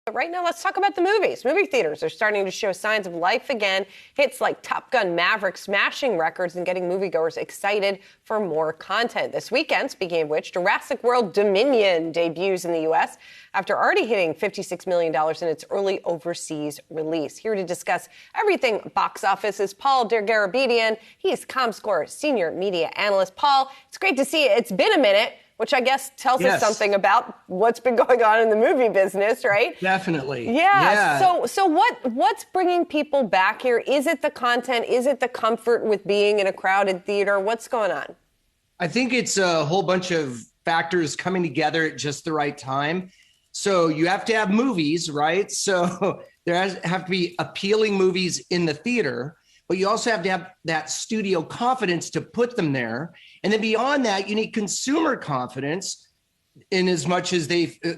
But right now, let's talk about the movies. Movie theaters are starting to show signs of life again. Hits like Top Gun Maverick smashing records and getting moviegoers excited for more content. This weekend, speaking of which, Jurassic World Dominion debuts in the U.S. after already hitting $56 million in its early overseas release. Here to discuss everything box office is Paul Dergarabedian. He is Comscore Sr media analyst. Paul, it's great to see you. It's been a minute, which I guess tells us something about what's been going on in the movie business, right? Definitely. Yeah. So what's bringing people back here? Is it the content? Is it the comfort with being in a crowded theater? What's going on? I think it's a whole bunch of factors coming together at just the right time. So you have to have movies, right? So there have to be appealing movies in the theater, but you also have to have that studio confidence to put them there. And then beyond that, you need consumer confidence in as much as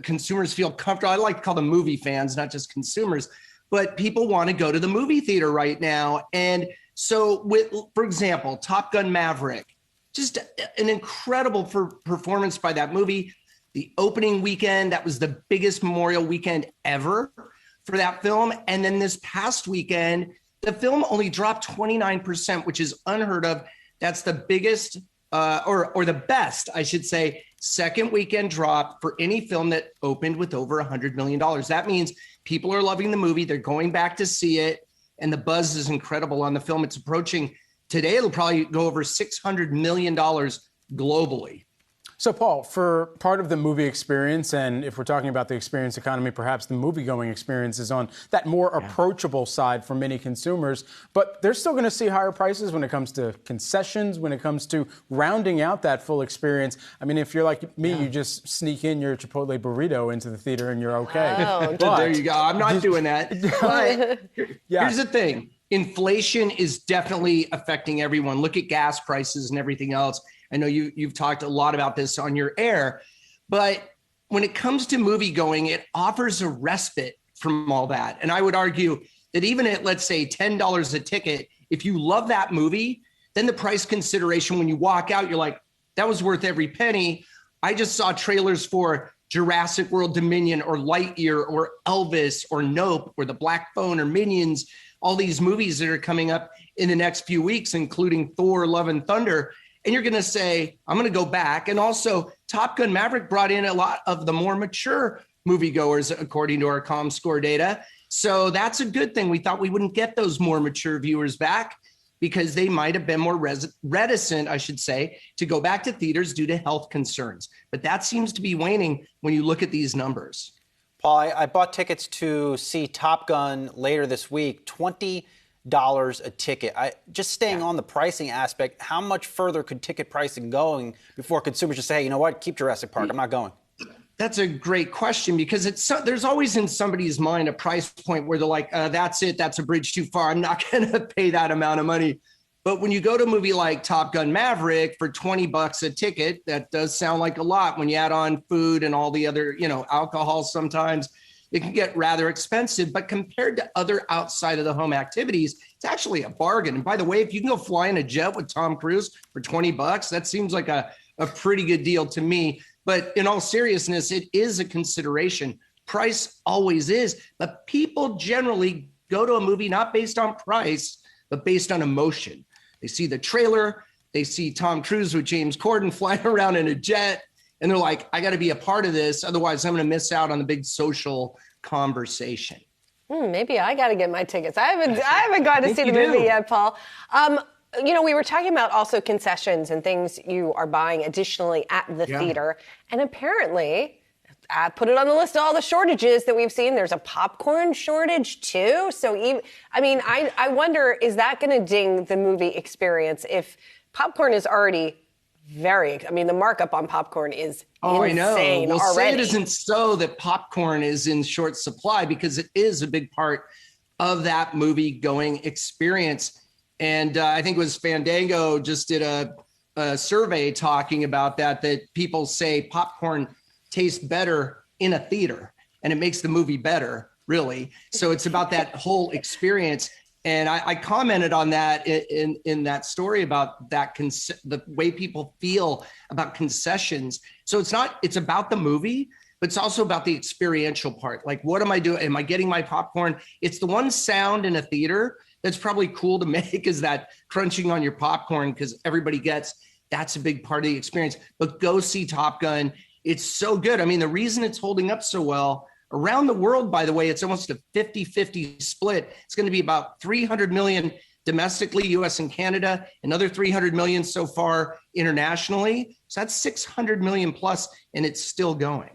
consumers feel comfortable. I like to call them movie fans, not just consumers, but people want to go to the movie theater right now. And so for example, Top Gun Maverick, just an incredible performance by that movie. The opening weekend, that was the biggest Memorial weekend ever for that film. And then this past weekend, the film only dropped 29%, which is unheard of. That's the biggest, or the best, I should say, second weekend drop for any film that opened with over $100 million. That means people are loving the movie. They're going back to see it. And the buzz is incredible on the film. It's approaching, today it'll probably go over $600 million globally. So, Paul, for part of the movie experience, and if we're talking about the experience economy, perhaps the movie-going experience is on that more approachable side for many consumers, but they're still going to see higher prices when it comes to concessions, when it comes to rounding out that full experience. I mean, if you're like me, you just sneak in your Chipotle burrito into the theater and you're okay. Oh, there you go. I'm not doing that. But here's the thing. Inflation is definitely affecting everyone. Look at gas prices and everything else. I know you've talked a lot about this on your air, but when it comes to movie going, it offers a respite from all that. And I would argue that even at, let's say, $10 a ticket, if you love that movie, then the price consideration when you walk out, you're like, that was worth every penny. I just saw trailers for Jurassic World Dominion or Lightyear or Elvis or Nope or The Black Phone or Minions, all these movies that are coming up in the next few weeks, including Thor, Love and Thunder. And you're going to say, I'm going to go back. And also, Top Gun Maverick brought in a lot of the more mature moviegoers, according to our Comscore data. So that's a good thing. We thought we wouldn't get those more mature viewers back because they might have been more reticent, I should say, to go back to theaters due to health concerns. But that seems to be waning when you look at these numbers. Paul, I bought tickets to see Top Gun later this week, $20 a ticket. Just staying on the pricing aspect, how much further could ticket pricing going before consumers just say, hey, you know what, keep Jurassic Park, I'm not going? That's a great question because there's always in somebody's mind a price point where they're like, that's it, that's a bridge too far. I'm not going to pay that amount of money. But when you go to a movie like Top Gun Maverick for $20 a ticket, that does sound like a lot. When you add on food and all the other, alcohol sometimes, it can get rather expensive, but compared to other outside of the home activities, it's actually a bargain. And by the way, if you can go fly in a jet with Tom Cruise for $20, that seems like a pretty good deal to me. But in all seriousness, it is a consideration. Price always is, but people generally go to a movie not based on price, but based on emotion. They see the trailer, they see Tom Cruise with James Corden flying around in a jet, and they're like, I got to be a part of this. Otherwise, I'm going to miss out on the big social conversation. Maybe I got to get my tickets. I haven't gone to see the movie yet, Paul. We were talking about also concessions and things you are buying additionally at the theater. And apparently, I put it on the list of all the shortages that we've seen. There's a popcorn shortage, too. So, I wonder, is that going to ding the movie experience if popcorn is already the markup on popcorn is insane I know. Well, already. say it isn't so that popcorn is in short supply because it is a big part of that movie-going experience. And I think it was Fandango just did a survey talking about that people say popcorn tastes better in a theater and it makes the movie better, really. So it's about that whole experience. And I commented on that in that story about that the way people feel about concessions. So it's about the movie, but it's also about the experiential part. Like, what am I doing? Am I getting my popcorn? It's the one sound in a theater that's probably cool to make, is that crunching on your popcorn, because everybody gets that's a big part of the experience. But go see Top Gun. It's so good. I mean, the reason it's holding up so well around the world, by the way, it's almost a 50-50 split. It's going to be about 300 million domestically, US and Canada, another 300 million so far internationally. So that's 600 million plus, and it's still going.